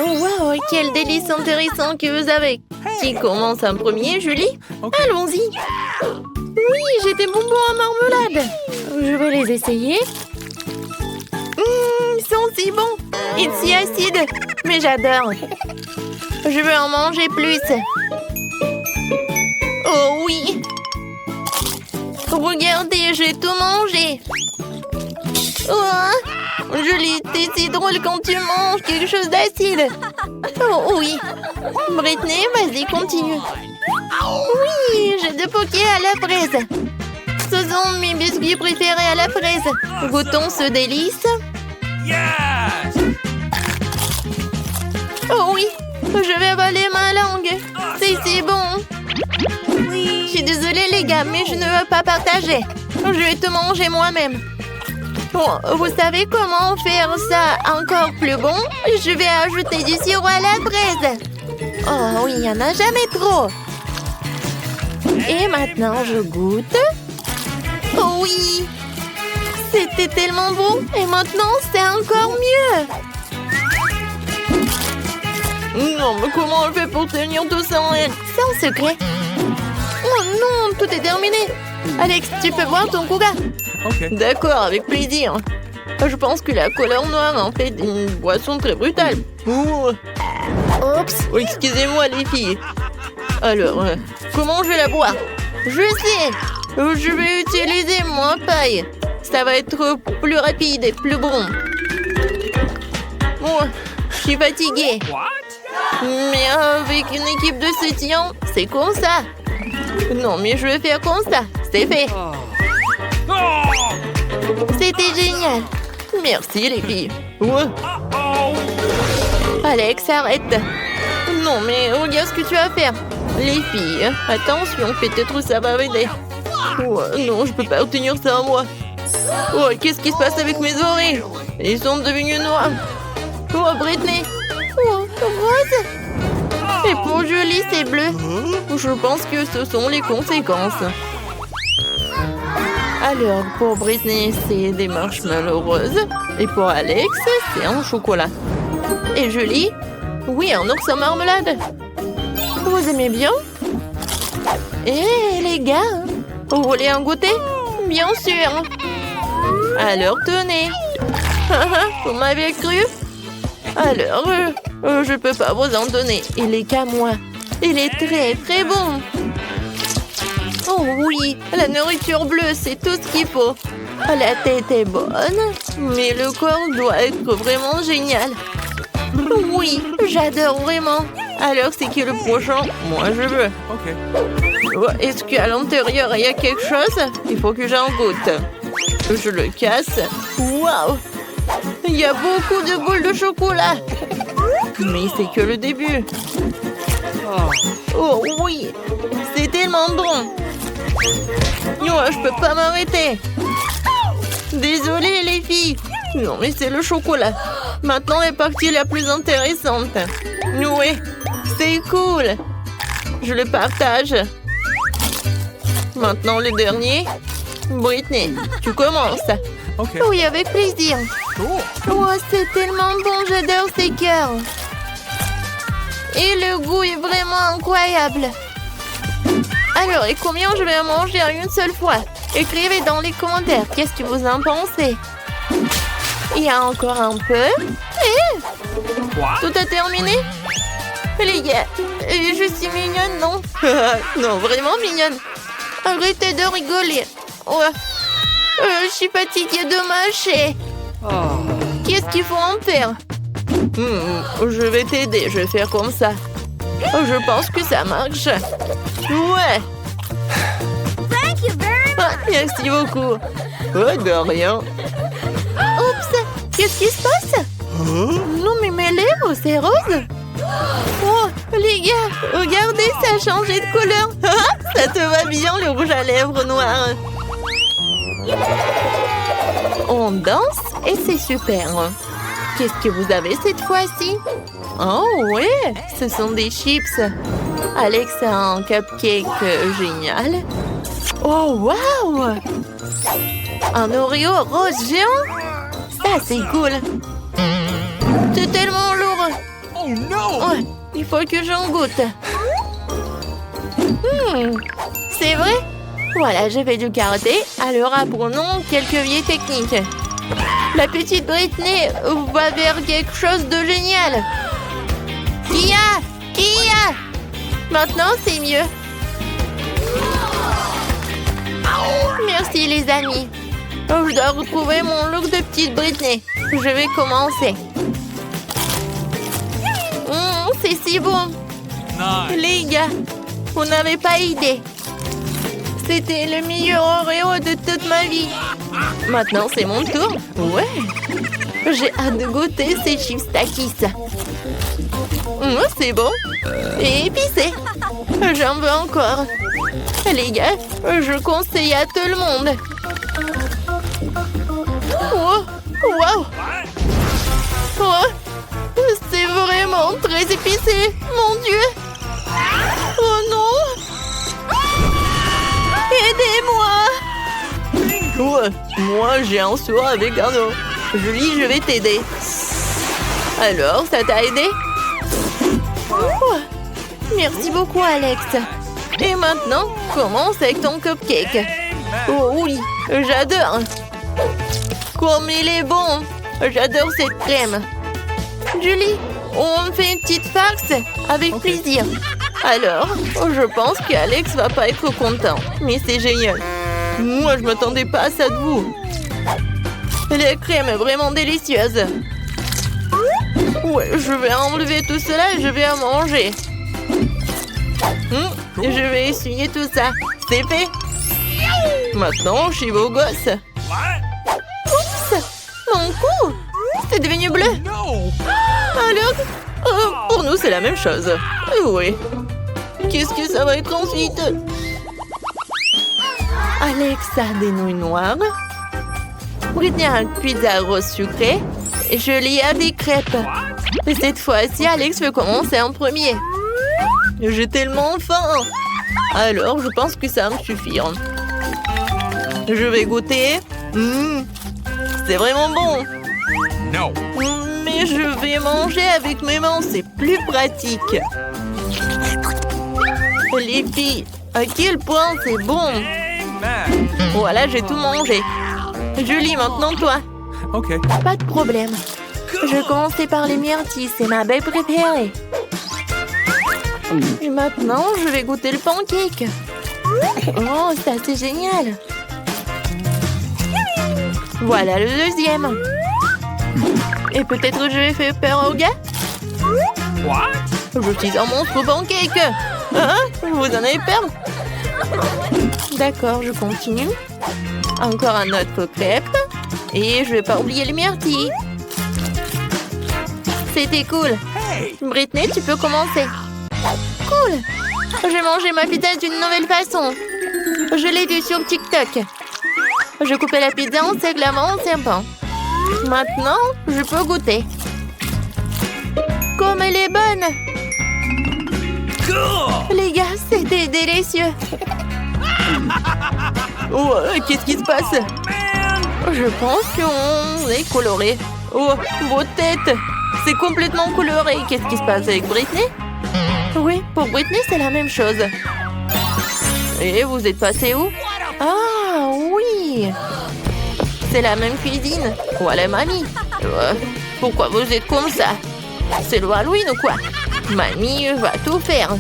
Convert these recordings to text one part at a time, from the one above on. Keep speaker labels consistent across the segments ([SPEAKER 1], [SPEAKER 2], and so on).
[SPEAKER 1] Oh, wow, quel délice intéressant que vous avez. Qui commence en premier, Julie? Allons-y. Oui, j'ai des bonbons à marmelade. Je vais les essayer. Ils sont si bons et si acides. Mais j'adore. Je veux en manger plus. Oh oui. Regardez, j'ai tout mangé. Oh, Julie, t'es si drôle quand tu manges quelque chose d'acide. Oh oui. Britney, vas-y, continue. Oui, j'ai des pokés à la fraise. Ce sont mes biscuits préférés à la fraise. Goûtons ce délice. Oh oui, je vais avaler ma langue. C'est si bon. Je suis désolée les gars, mais je ne veux pas partager. Je vais tout manger moi-même. Bon, vous savez comment faire ça encore plus bon? Je vais ajouter du sirop à la fraise. Oh oui, il n'y en a jamais trop. Et maintenant, je goûte. Oh oui! C'était tellement bon. Et maintenant, c'est encore mieux. Non, mais comment on fait pour tenir tout ça en elle? C'est un secret. Oh non, tout est terminé. Alex, tu peux boire ton coca?
[SPEAKER 2] Okay.
[SPEAKER 1] D'accord, avec plaisir. Je pense que la couleur noire en fait une boisson très brutale. Oups. Oh, excusez-moi les filles. Alors, comment je vais la boire? Je sais. Je vais utiliser mon paille. Ça va être plus rapide et plus bon. Bon, je suis fatiguée. Mais avec une équipe de soutien, c'est comme ça. Non, mais je vais faire comme ça. C'est fait. C'était génial. Merci les filles. Ouais. Alex, arrête. Non, mais regarde ce que tu vas faire. Les filles, attention, peut-être ça va m'aider. Oh, non, je peux pas obtenir ça moi. Oh, qu'est-ce qui se passe avec mes oreilles? Ils sont devenus noirs. Oh, Britney. Oh, rose. Et pour Julie, c'est bleu. Je pense que ce sont les conséquences. Alors, pour Britney, c'est des marshmallows roses. Et pour Alex, c'est un chocolat. Et Julie? Oui, un ours en marmelade. Vous aimez bien? Eh, les gars, vous voulez un goûter? Bien sûr. Alors, tenez. Vous m'avez cru? Alors, je peux pas vous en donner. Il est qu'à moi. Il est très, très bon. Oh oui, la nourriture bleue, c'est tout ce qu'il faut. La tête est bonne, mais le corps doit être vraiment génial. Oui, j'adore vraiment. Alors, c'est qui le prochain? Moi, je veux.
[SPEAKER 2] Ok.
[SPEAKER 1] Est-ce qu'à l'intérieur, il y a quelque chose? Il faut que j'en goûte. Je le casse. Waouh! Il y a beaucoup de boules de chocolat. Mais c'est que le début. Oh oui, c'est tellement bon. Je peux pas m'arrêter. Désolée les filles. Non mais c'est le chocolat. Maintenant est partie la plus intéressante. Oui, c'est cool. Je le partage. Maintenant le dernier. Britney, tu commences.
[SPEAKER 2] Okay.
[SPEAKER 1] Oui, avec plaisir. Oh, c'est tellement bon, j'adore ces cœurs. Et le goût est vraiment incroyable. Alors, et combien je vais en manger en une seule fois? Écrivez dans les commentaires, qu'est-ce que vous en pensez? Il y a encore un peu. Et tout a terminé? Les gars, je suis mignonne, non? Non, vraiment mignonne. Arrêtez de rigoler. Ouais. Je suis fatiguée de mâcher. Qu'est-ce qu'il faut en faire? Je vais t'aider, je vais faire comme ça. Je pense que ça marche. Ouais. Merci beaucoup. Oh, de rien. Oups, qu'est-ce qui se passe? Non, mais mes lèvres, c'est rose. Oh, les gars, regardez, ça a changé de couleur. Ça te va bien, le rouge à lèvres noir. On danse et c'est super. Qu'est-ce que vous avez cette fois-ci? Oh ouais, ce sont des chips. Alex a un cupcake génial. Oh wow! Un Oreo rose géant? Ça c'est cool. C'est tellement lourd.
[SPEAKER 2] no!
[SPEAKER 1] Ouais, il faut que j'en goûte. C'est vrai? Voilà, j'ai fait du karaté, alors apprenons quelques vieilles techniques. La petite Britney va vers quelque chose de génial. Kia! Maintenant, c'est mieux. Merci, les amis. Je dois retrouver mon look de petite Britney. Je vais commencer. C'est si bon.
[SPEAKER 2] Nice.
[SPEAKER 1] Les gars, vous n'avez pas idée. C'était le meilleur Oreo de toute ma vie. Maintenant, c'est mon tour. Ouais. J'ai hâte de goûter ces chips Takis. C'est bon. Et épicé. J'en veux encore. Les gars, je conseille à tout le monde. Oh, wow. Oh, c'est vraiment très épicé. Mon Dieu. Oh non. Aidez-moi. Ouais, moi, j'ai un seau avec un eau. Julie, je vais t'aider. Alors, ça t'a aidé? Oh, merci beaucoup, Alex. Et maintenant, commence avec ton cupcake. Oh oui, j'adore. Comme il est bon. J'adore cette crème. Julie, on fait une petite farce avec plaisir. Alors, je pense qu'Alex va pas être content. Mais c'est génial. Moi, je m'attendais pas à ça de vous. La crème est vraiment délicieuse. Ouais, je vais enlever tout cela et je vais en manger. Je vais essuyer tout ça. C'est fait. Maintenant, je suis beau gosse. Oups! Mon cou! C'est devenu bleu.
[SPEAKER 2] No!
[SPEAKER 1] Alors, pour nous, c'est la même chose. Oui. Qu'est-ce que ça va être ensuite? Alex a des nouilles noires. Britney a une pizza rose sucrée. Et Julie a des crêpes. Et cette fois-ci, Alex veut commencer en premier. J'ai tellement faim. Alors, je pense que ça va me suffire. Je vais goûter. C'est vraiment bon.
[SPEAKER 2] No!
[SPEAKER 1] Mais je vais manger avec mes mains, c'est plus pratique. Les filles, à quel point c'est bon.
[SPEAKER 2] Amen!
[SPEAKER 1] Voilà, j'ai tout mangé. Julie, maintenant toi.
[SPEAKER 2] Okay.
[SPEAKER 1] Pas de problème. Je commençais par les myrtilles, c'est ma belle préférée. Et maintenant, je vais goûter le pancake. Oh, ça c'est génial. Voilà le deuxième. Et peut-être je vais faire peur aux gars.
[SPEAKER 2] What?
[SPEAKER 1] Je suis un monstre pancake. Hein? Vous en avez peur? D'accord, je continue. Encore un autre crêpe. Et je vais pas oublier les myrtilles. C'était cool.
[SPEAKER 2] Hey!
[SPEAKER 1] Britney, tu peux commencer. Cool. J'ai mangé ma pizza d'une nouvelle façon. Je l'ai vue sur TikTok. Je coupais la pizza en seglements en serpent. Maintenant, je peux goûter. Comme elle est bonne.
[SPEAKER 2] Cool!
[SPEAKER 1] Les gars, c'était délicieux. Oh, qu'est-ce qui se passe?
[SPEAKER 2] Man!
[SPEAKER 1] Je pense qu'on est coloré. Oh, vos têtes. C'est complètement coloré. Qu'est-ce qui se passe avec Britney? Oui, pour Britney, c'est la même chose. Et vous êtes passé où? Ah, oui. C'est la même cuisine. Voilà, mamie. Pourquoi vous êtes comme ça? C'est le Halloween ou quoi? Mamie va tout faire.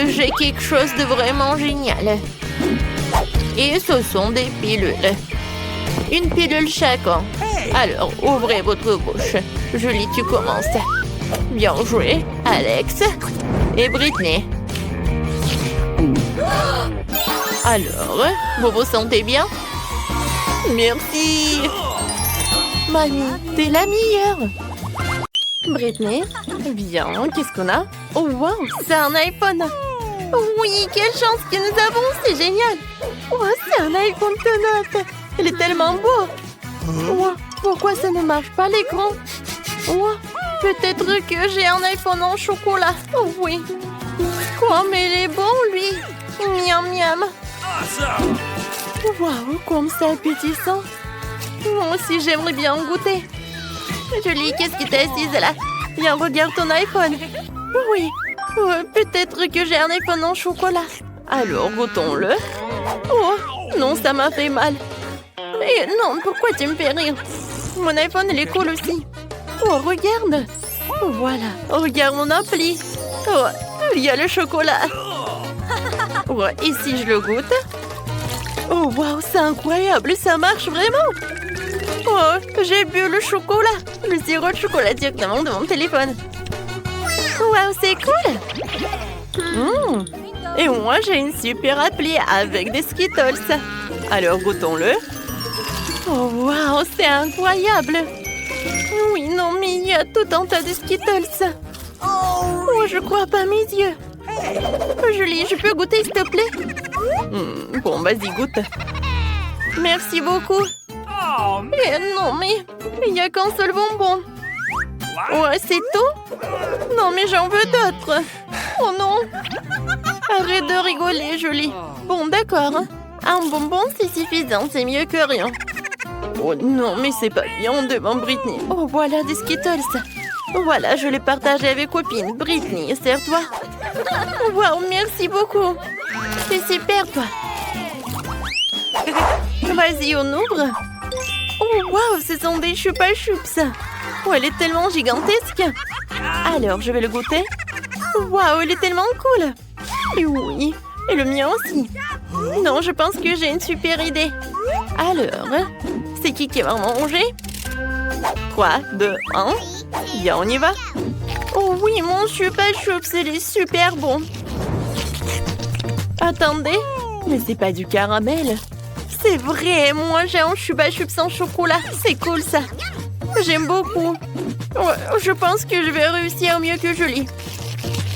[SPEAKER 1] J'ai quelque chose de vraiment génial. Et ce sont des pilules. Une pilule chacun. Alors, ouvrez votre bouche. Julie, tu commences. Bien joué, Alex et Britney. Alors, vous vous sentez bien? Merci. Mamie, t'es la meilleure. Britney, bien, qu'est-ce qu'on a? Oh, wow, c'est un iPhone. Oui, quelle chance que nous avons, c'est génial. Oh, c'est un iPhone de note. Il est tellement beau. Oh, pourquoi ça ne marche pas l'écran? Oh, peut-être que j'ai un iPhone en chocolat. Oh, oui. Comme il est bon, lui. Miam, miam.
[SPEAKER 2] Awesome!
[SPEAKER 1] Waouh, comme c'est appétissant. Moi aussi, j'aimerais bien en goûter. Julie, qu'est-ce qui t'est assise là? Viens, regarde ton iPhone. Oui. Peut-être que j'ai un iPhone en chocolat. Alors, goûtons-le. Oh, non, ça m'a fait mal. Et non, pourquoi tu me fais rire? Mon iPhone, il est cool aussi. Oh, regarde. Voilà, regarde mon appli. Oh, il y a le chocolat. Oh, et si je le goûte? Oh, waouh, c'est incroyable, ça marche vraiment. Oh, j'ai bu le chocolat. Le sirop de chocolat directement de mon téléphone. Waouh, c'est cool. Et moi, j'ai une super appli avec des Skittles. Alors, goûtons-le. Oh, waouh, c'est incroyable. Oui, non, mais il y a tout un tas de Skittles. Oh, je crois pas mes yeux. Julie, je peux goûter, s'il te plaît? Bon, vas-y, goûte. Merci beaucoup.
[SPEAKER 2] Oh, man.
[SPEAKER 1] Non, mais il n'y a qu'un seul bonbon. Ouais, c'est tout? Non, mais j'en veux d'autres. Oh non. Arrête de rigoler, Julie. Bon, d'accord. Un bonbon, c'est suffisant. C'est mieux que rien. Oh non, mais c'est pas bien devant Britney. Oh, voilà des Skittles. Voilà, je les partageais avec copine. Britney, sers-toi. Waouh, merci beaucoup. C'est super, toi. Vas-y, on ouvre. Oh, waouh, ce sont des Chupa Chups. Oh, elle est tellement gigantesque. Alors, je vais le goûter. Waouh, elle est tellement cool. Et oui, et le mien aussi. Non, je pense que j'ai une super idée. Alors, c'est qui va manger? 3, 2, 1. Bien, on y va. Oh oui, mon Chupa Chups, il est super bon. Attendez, mais c'est pas du caramel. C'est vrai, moi j'ai un Chupa Chups en chocolat. C'est cool ça. J'aime beaucoup. Ouais, je pense que je vais réussir mieux que Julie.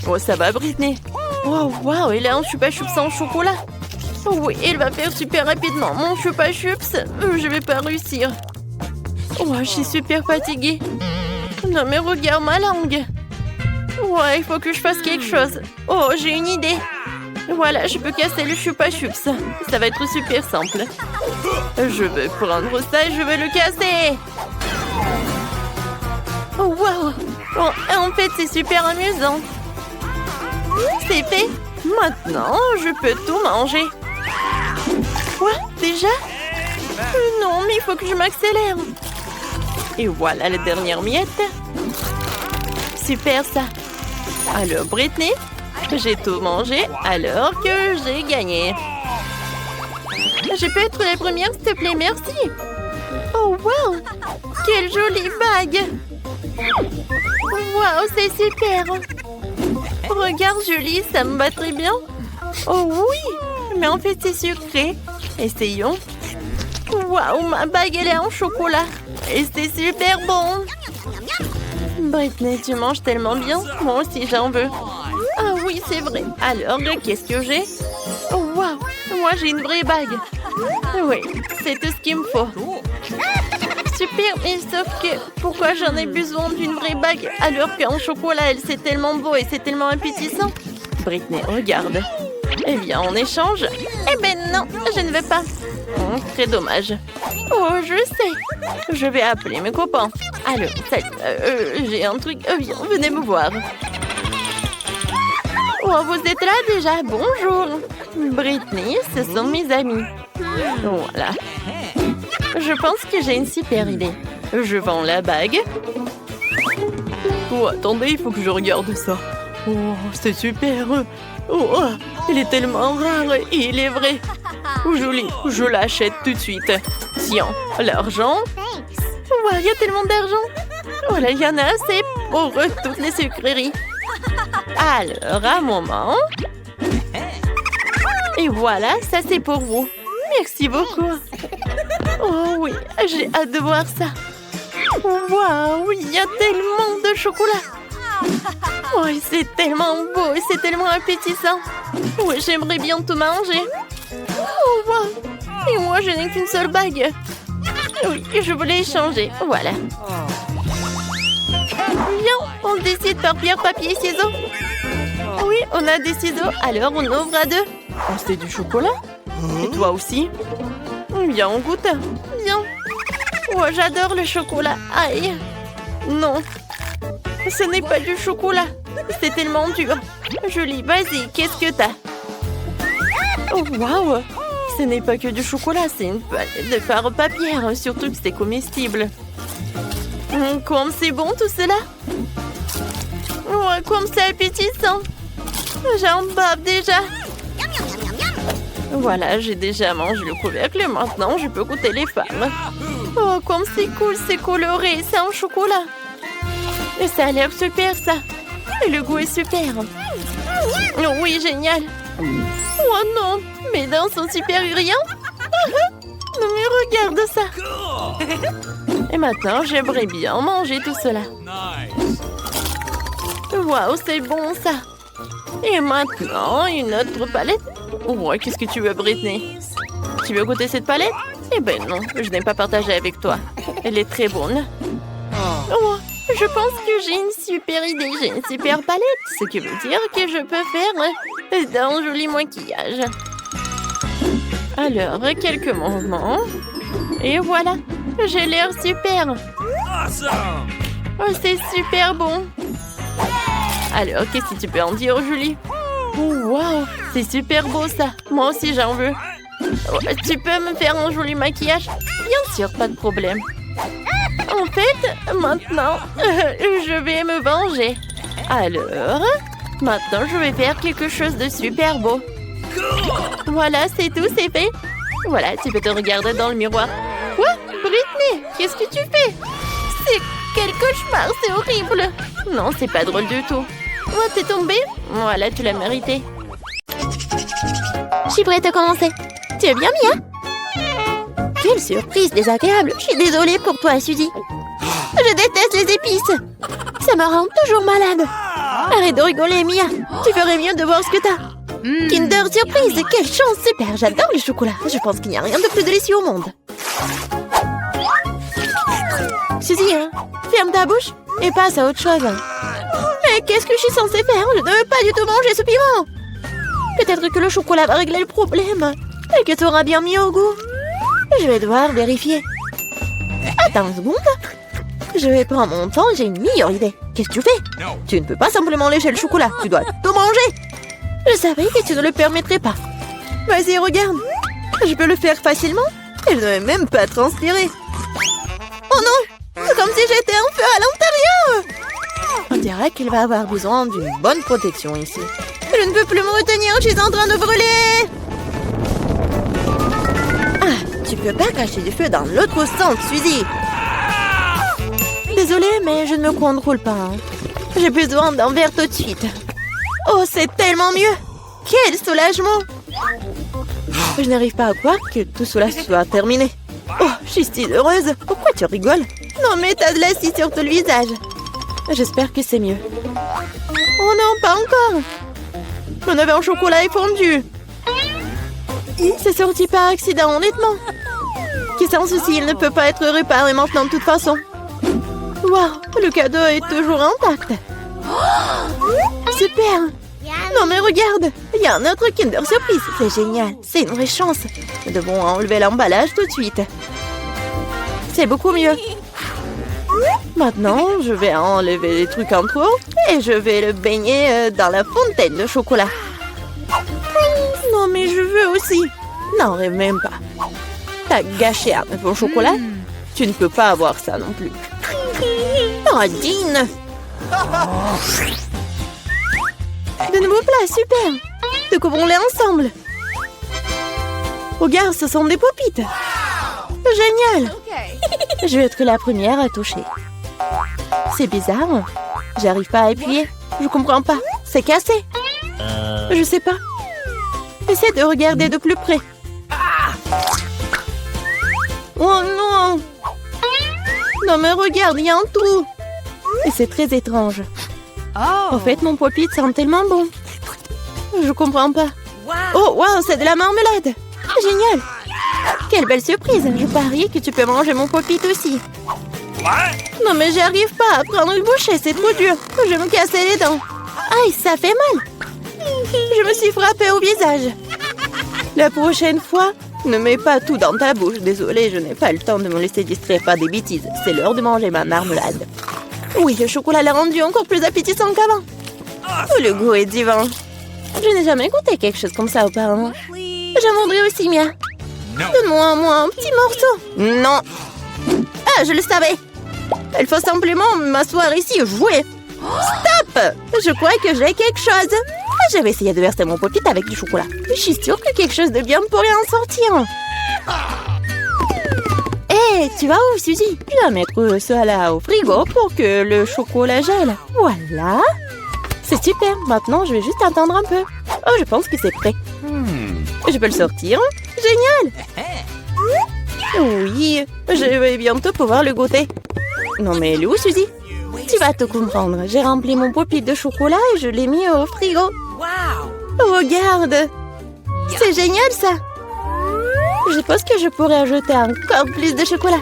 [SPEAKER 1] Oh, ça va, Britney. Oh, waouh, il a un Chupa Chups en chocolat. Oh, oui, il va faire super rapidement. Mon Chupa Chups, je vais pas réussir. Oh, je suis super fatiguée. Non, mais regarde ma langue. Ouais, il faut que je fasse quelque chose. Oh, j'ai une idée. Voilà, je peux casser le Chupa Chups. Ça va être super simple. Je vais prendre ça et je vais le casser. Oh, waouh. Oh, en fait, c'est super amusant. C'est fait. Maintenant, je peux tout manger. Quoi? Déjà? Non, mais il faut que je m'accélère. Et voilà la dernière miette. Super ça. Alors, Britney, j'ai tout mangé alors que j'ai gagné. Je peux être la première, s'il te plaît, merci. Oh, wow! Quelle jolie bague! Wow, c'est super! Regarde, Julie, ça me va très bien. Oh oui! Mais en fait, c'est sucré. Essayons. Wow, ma bague, elle est en chocolat. Et c'est super bon! Britney, tu manges tellement bien. Moi aussi, j'en veux. Ah oui, c'est vrai. Alors, qu'est-ce que j'ai? Oh, wow! Moi, j'ai une vraie bague. Oui, c'est tout ce qu'il me faut. Super, mais sauf que pourquoi j'en ai besoin d'une vraie bague alors qu'en chocolat, elle c'est tellement beau et c'est tellement appétissant? Britney, regarde. Eh bien, en échange... Eh ben non, je ne vais pas. Très dommage. Oh, je sais. Je vais appeler mes copains. Alors, salut, j'ai un truc. Viens, venez me voir. Oh, vous êtes là déjà? Bonjour. Britney, ce sont mes amis. Voilà. Je pense que j'ai une super idée. Je vends la bague. Oh, attendez, il faut que je regarde ça. Oh, c'est super. Oh, il est tellement rare et il est vrai. Jolie, je l'achète tout de suite. Tiens, l'argent. Oh, il y a tellement d'argent. Voilà, il y en a assez pour toutes les sucreries. Alors, un moment. Et voilà, ça c'est pour vous. Merci beaucoup. Oh oui, j'ai hâte de voir ça. Waouh, il y a tellement de chocolat. Oh, c'est tellement beau et c'est tellement appétissant. Oui, j'aimerais bien tout manger. Oh, waouh. Et moi, je n'ai qu'une seule bague. Oui, je voulais échanger. Voilà. Viens, on décide par pierre, papier, ciseaux. Oui, on a des ciseaux, alors on ouvre à deux. Oh, c'est du chocolat. Et toi aussi? Viens, on goûte. Viens. Oh, j'adore le chocolat. Aïe. Non. Ce n'est pas du chocolat. C'est tellement dur. Julie, vas-y, qu'est-ce que t'as? Oh, waouh! Ce n'est pas que du chocolat, c'est une palette de fard papier, surtout que c'est comestible. Comme c'est bon tout cela! Oh, comme c'est appétissant! J'en bave déjà! Voilà, j'ai déjà mangé le couvercle, maintenant je peux goûter les fards. Oh, comme c'est cool, c'est coloré, c'est en chocolat! Et ça a l'air super, ça! Et le goût est super! Oh, oui, génial! Oh non, mes dents sont super brillantes! Non mais regarde ça! Et maintenant, j'aimerais bien manger tout cela.
[SPEAKER 2] Nice.
[SPEAKER 1] Waouh, c'est bon ça! Et maintenant, une autre palette. Oh, qu'est-ce que tu veux, Britney? Tu veux goûter cette palette? Eh ben non, je n'ai pas partagé avec toi. Elle est très bonne. Oh, je pense que j'ai une super idée. J'ai une super palette, ce qui veut dire que je peux faire d'un joli maquillage. Alors, quelques mouvements. Et voilà, j'ai l'air super.
[SPEAKER 2] Awesome.
[SPEAKER 1] Oh, c'est super bon. Alors, qu'est-ce que tu peux en dire, Julie? Oh, waouh, c'est super beau ça. Moi aussi, j'en veux. Oh, tu peux me faire un joli maquillage? Bien sûr, pas de problème. En fait, maintenant, je vais me venger. Alors, maintenant, je vais faire quelque chose de super beau. Voilà, c'est tout, c'est fait. Voilà, tu peux te regarder dans le miroir. Quoi? Britney, qu'est-ce que tu fais? C'est quel cauchemar, c'est horrible. Non, c'est pas drôle du tout. Oh, t'es tombée? Voilà, tu l'as mérité. Je suis prête à commencer. Tu es bien, Mia? Quelle surprise désagréable. Je suis désolée pour toi, Suzy. Je déteste les épices. Ça me rend toujours malade. Arrête de rigoler, Mia. Tu ferais mieux de voir ce que t'as. Kinder Surprise, quelle chance, super. J'adore le chocolat. Je pense qu'il n'y a rien de plus délicieux au monde. Suzy, ferme ta bouche et passe à autre chose. Mais qu'est-ce que je suis censée faire? Je ne veux pas du tout manger ce piment. Peut-être que le chocolat va régler le problème et que tu auras bien mis au goût. Je vais devoir vérifier. Attends une seconde. Je vais prendre mon temps, j'ai une meilleure idée. Qu'est-ce que tu fais? Tu ne peux pas simplement lécher le chocolat, tu dois tout manger. Je savais que tu ne le permettrais pas. Vas-y, regarde. Je peux le faire facilement et je ne vais même pas transpirer. Oh non! C'est comme si j'étais un feu à l'intérieur. On dirait qu'il va avoir besoin d'une bonne protection ici. Je ne peux plus me retenir, je suis en train de brûler. Ah, tu peux pas cacher du feu dans l'autre sens, Suzy. Désolée, mais je ne me contrôle pas. J'ai besoin d'un verre tout de suite. Oh, c'est tellement mieux. Quel soulagement. Je n'arrive pas à croire que tout cela soit terminé. Oh, je suis si heureuse. Pourquoi tu rigoles? Non, mais t'as de l'acide sur tout le visage. J'espère que c'est mieux. Oh non, pas encore. On avait un chocolat fondu. C'est sorti par accident, honnêtement. Qui sans souci, il ne peut pas être réparé maintenant de toute façon. Waouh, le cadeau est toujours intact. Oh, super. Non mais regarde, il y a un autre Kinder Surprise. C'est génial, c'est une vraie chance. Nous devons enlever l'emballage tout de suite. C'est beaucoup mieux. Maintenant, je vais enlever les trucs en trop et je vais le baigner dans la fontaine de chocolat. Non mais je veux aussi. Non, rêve même pas. T'as gâché un bon chocolat. Tu ne peux pas avoir ça non plus. Oh, Dean. De nouveaux plats, super. Découvrons-les ensemble. Regarde, ce sont des popites. Génial. Je vais être la première à toucher. C'est bizarre. J'arrive pas à appuyer. Je comprends pas. C'est cassé. Je sais pas. Essaie de regarder de plus près. Oh non. Non mais regarde, il y a un trou. Et c'est très étrange. En fait, mon pop-it sent tellement bon. Je comprends pas. Oh, waouh, c'est de la marmelade. Génial. Quelle belle surprise. Je parie que tu peux manger mon pop-it aussi. Non, mais j'arrive pas à prendre une bouchée. C'est trop dur. Je vais me casser les dents. Aïe, ça fait mal. Je me suis frappée au visage. La prochaine fois, ne mets pas tout dans ta bouche. Désolée, je n'ai pas le temps de me laisser distraire par des bêtises. C'est l'heure de manger ma marmelade. Oui, le chocolat l'a rendu encore plus appétissant qu'avant. Oh, le goût est divin. Je n'ai jamais goûté quelque chose comme ça auparavant. J'en voudrais aussi, Mia.
[SPEAKER 2] No.
[SPEAKER 1] Donne-moi moi un petit morceau. Non. Ah, je le savais. Il faut simplement m'asseoir ici et jouer. Stop! Je crois que j'ai quelque chose. Je vais essayer de verser mon pop-it avec du chocolat. Je suis sûre que quelque chose de bien pourrait en sortir. Hé, tu vas où, Suzy? Je vais mettre cela au frigo pour que le chocolat gèle. Voilà. C'est super. Maintenant, je vais juste attendre un peu. Oh, je pense que c'est prêt. Je peux le sortir. Génial! Oui, je vais bientôt pouvoir le goûter. Non mais elle est où, Suzy? Tu vas te comprendre. J'ai rempli mon pop-it de chocolat et je l'ai mis au frigo. Regarde! C'est génial, ça! Je pense que je pourrais ajouter encore plus de chocolat.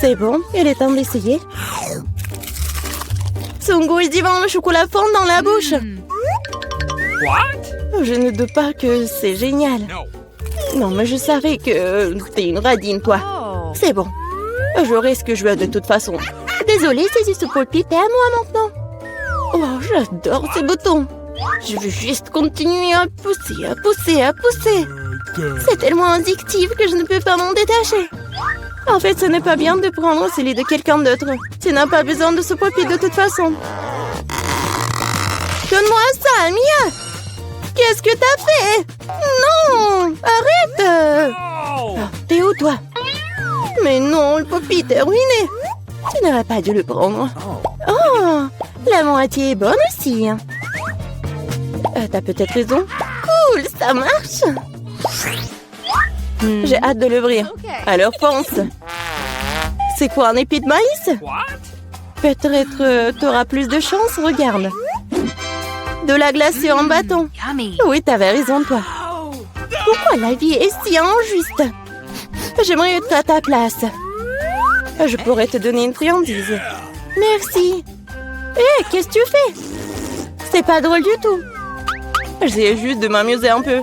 [SPEAKER 1] C'est bon, il est temps d'essayer. Son goût est divin, le chocolat fond dans la bouche.
[SPEAKER 2] What?
[SPEAKER 1] Je ne doute pas que c'est génial.
[SPEAKER 2] No.
[SPEAKER 1] Non, mais je savais que t'es une radine, toi. C'est bon. J'aurai ce que je veux de toute façon. Désolée, c'est ce pop-it est à moi maintenant. Oh, j'adore ces boutons. Je veux juste continuer à pousser, à pousser, à pousser. C'est tellement addictif que je ne peux pas m'en détacher. En fait, ce n'est pas bien de prendre celui de quelqu'un d'autre. Tu n'as pas besoin de ce pop-it de toute façon. Donne-moi ça, Mia! Qu'est-ce que t'as fait? Non! Arrête!
[SPEAKER 2] Oh.
[SPEAKER 1] Ah, t'es où, toi? Mais non, le pop-it est ruiné. Tu n'aurais pas dû le prendre. Oh! La moitié est bonne aussi. T'as peut-être raison. Cool, ça marche! J'ai hâte de l'ouvrir. Alors fonce! C'est quoi, un épi de maïs?
[SPEAKER 2] What?
[SPEAKER 1] Peut-être t'auras plus de chance, regarde. De la glacée en bâton. Oui, t'avais raison, toi. Pourquoi la vie est si injuste? J'aimerais être à ta place. Je pourrais te donner une friandise. Merci. Hé, qu'est-ce que tu fais? C'est pas drôle du tout. J'essaie juste de m'amuser un peu.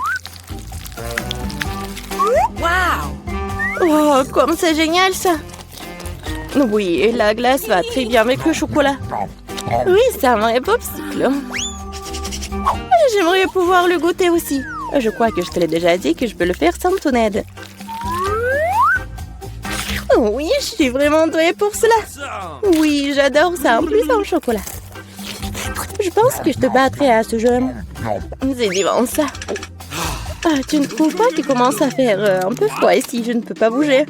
[SPEAKER 1] Oh, comme c'est génial, ça. Oui, la glace va très bien avec le chocolat. Oui, c'est un vrai popsicle. J'aimerais pouvoir le goûter aussi. Je crois que je te l'ai déjà dit que je peux le faire sans ton aide. Oh oui, je suis vraiment douée pour cela.
[SPEAKER 2] Awesome.
[SPEAKER 1] Oui, j'adore ça, en plus en chocolat. Je pense que je te battrai à ce jeu. C'est divin, ça. Ah, tu ne trouves pas qu'il commence à faire un peu froid ici? Je ne peux pas bouger.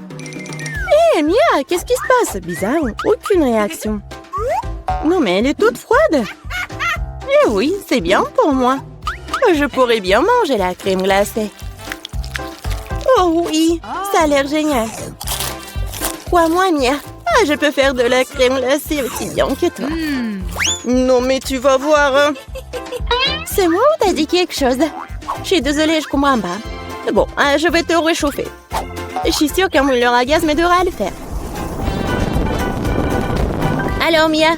[SPEAKER 1] Hé, Mia, qu'est-ce qui se passe? Bizarre, aucune réaction. Non, mais elle est toute froide. Eh oui, c'est bien pour moi. Je pourrais bien manger la crème glacée. Oh oui, ça a l'air génial. Crois-moi, Mia. Ah, je peux faire de la crème glacée aussi bien que toi. Non, mais tu vas voir. Hein. C'est moi ou t'as dit quelque chose? Je suis désolée, je comprends pas. Bon, je vais te réchauffer. Je suis sûre qu'un mouleur à gaz m'aidera à le faire. Alors, Mia,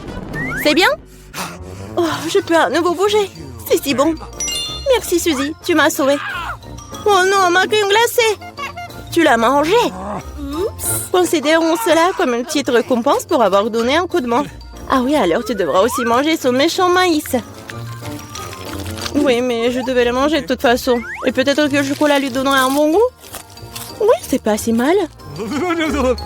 [SPEAKER 1] c'est bien? Oh, je peux à nouveau bouger. C'est si bon. Merci, Suzy, tu m'as sauvée. Oh non, ma crème glacée! Tu l'as mangée? Considérons cela comme une petite récompense pour avoir donné un coup de main. Ah oui, alors tu devras aussi manger ce méchant maïs. Oui, mais je devais le manger de toute façon. Et peut-être que le chocolat lui donnerait un bon goût? Oui, c'est pas si mal.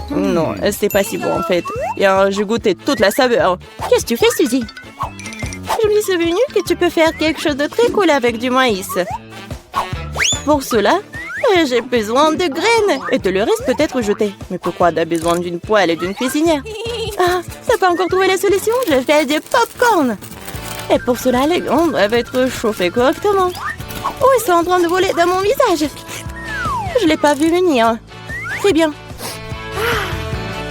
[SPEAKER 1] Non, c'est pas si bon en fait. Et j'ai goûté toute la saveur. Qu'est-ce que tu fais, Suzy? Je me suis souvenu que tu peux faire quelque chose de très cool avec du maïs. Pour cela, j'ai besoin de graines. Et te le reste peut-être jeté. Mais pourquoi t'as besoin d'une poêle et d'une cuisinière? Ah, t'as pas encore trouvé la solution? Je fais du popcorn. Et pour cela, les graines doivent être chauffées correctement. Oh, ils sont en train de voler dans mon visage. Je l'ai pas vu venir. Très bien.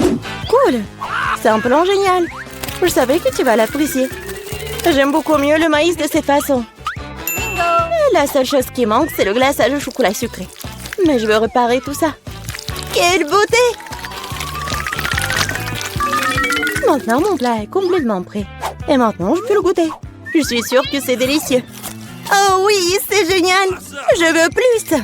[SPEAKER 1] Cool. C'est un plan génial. Je savais que tu vas l'apprécier. J'aime beaucoup mieux le maïs de cette façon. La seule chose qui manque, c'est le glaçage au chocolat sucré. Mais je veux réparer tout ça. Quelle beauté! Maintenant, mon plat est complètement prêt. Et maintenant, je peux le goûter. Je suis sûre que c'est délicieux. Oh oui, c'est génial! Je veux plus!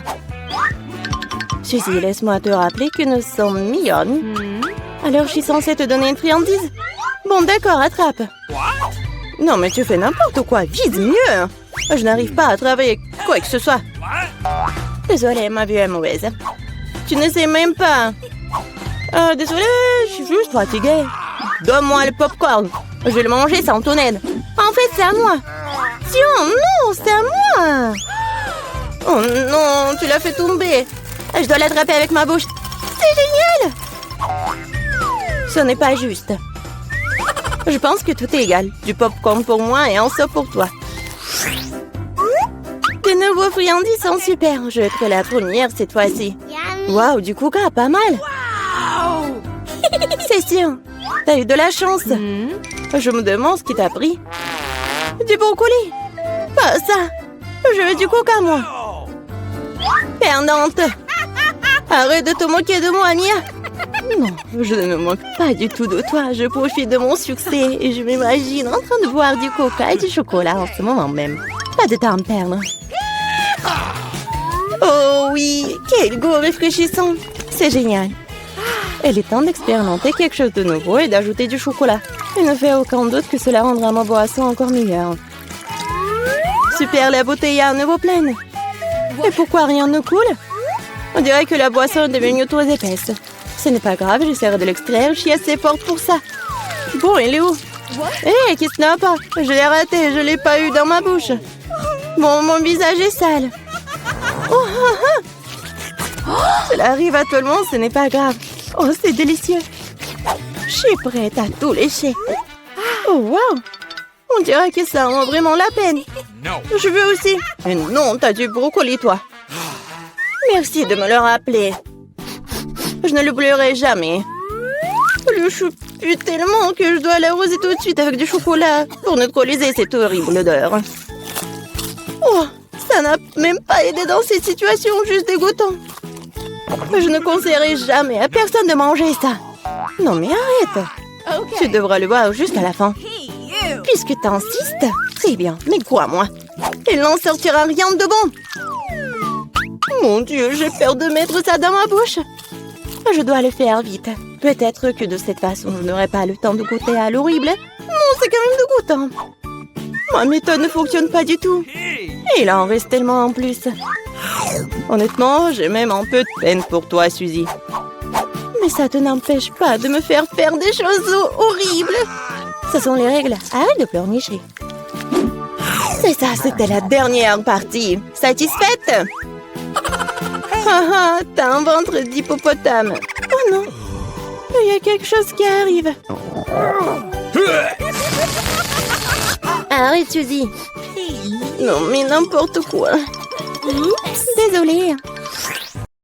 [SPEAKER 1] Suzy, laisse-moi te rappeler que nous sommes mignonnes. Alors, je suis censée te donner une friandise? Bon,
[SPEAKER 3] Bon, d'accord, attrape.
[SPEAKER 2] What?
[SPEAKER 3] Non, mais tu fais n'importe quoi. Vise mieux. Je n'arrive pas à travailler quoi que ce soit.
[SPEAKER 2] What?
[SPEAKER 3] Désolée, ma vue est mauvaise. Tu ne sais même pas. Désolée, je suis juste fatiguée. Donne-moi le popcorn. Je vais le manger sans ton aide. En fait, c'est à moi. Tiens, non, c'est à moi. Oh non, tu l'as fait tomber. Je dois l'attraper avec ma bouche. C'est génial. Ce n'est pas juste. Je pense que tout est égal. Du popcorn pour moi et un seau pour toi. Tes nouveaux friandises sont super. Je vais être la première cette fois-ci. Waouh, du coca, pas mal.
[SPEAKER 2] Wow!
[SPEAKER 3] C'est sûr. T'as eu de la chance. Je me demande ce qui t'a pris. Du brocoli. Pas ça. Je veux du coca, moi.
[SPEAKER 2] Oh!
[SPEAKER 3] Perdante. Arrête de te moquer de moi, Mia. Non, je ne me moque pas du tout de toi. Je profite de mon succès et je m'imagine en train de boire du coca et du chocolat en ce moment même. Pas de temps à perdre. Oh oui, quel goût rafraîchissant. C'est génial. Il est temps d'expérimenter quelque chose de nouveau et d'ajouter du chocolat. Il ne fait aucun doute que cela rendra ma boisson encore meilleure. Super, la bouteille est à nouveau pleine. Et pourquoi rien ne coule? On dirait que la boisson est devenue trop épaisse. Ce n'est pas grave, j'essaierai de l'extraire. Je suis assez forte pour ça. Bon, il est où? Hé, qui se n'a pas? Je l'ai raté, je l'ai pas eu dans ma bouche. Bon, mon visage est sale. Oh, cela arrive à tout le monde, ce n'est pas grave. Oh, c'est délicieux. Je suis prête à tout lécher. Oh, wow. On dirait que ça en vaut vraiment la peine.
[SPEAKER 2] No.
[SPEAKER 3] Je veux aussi. Mais non, t'as du brocoli, toi. Merci de me le rappeler. Je ne l'oublierai jamais. Le chou pue tellement que je dois l'arroser tout de suite avec du chocolat pour neutraliser cette horrible odeur. Oh, ça n'a même pas aidé dans cette situation juste dégoûtante. Je ne conseillerais jamais à personne de manger ça. Non mais arrête. Tu devras le voir juste à la fin. Puisque t'insistes, c'est bien, mais crois-moi, il n'en sortira rien de bon. Mon Dieu, j'ai peur de mettre ça dans ma bouche. Je dois le faire vite. Peut-être que de cette façon, je n'aurai pas le temps de goûter à l'horrible. Non, c'est quand même dégoûtant. Ma méthode ne fonctionne pas du tout.
[SPEAKER 2] Hey!
[SPEAKER 3] Et il en reste tellement en plus. Honnêtement, j'ai même un peu de peine pour toi, Suzy. Mais ça te n'empêche pas de me faire des choses horribles. Ce sont les règles. Arrête de pleurnicher. C'est ça, c'était la dernière partie. Satisfaite? Haha, t'as un ventre d'hippopotame. Oh non, il y a quelque chose qui arrive. Arrête, Suzy. Non, mais n'importe quoi. Désolée.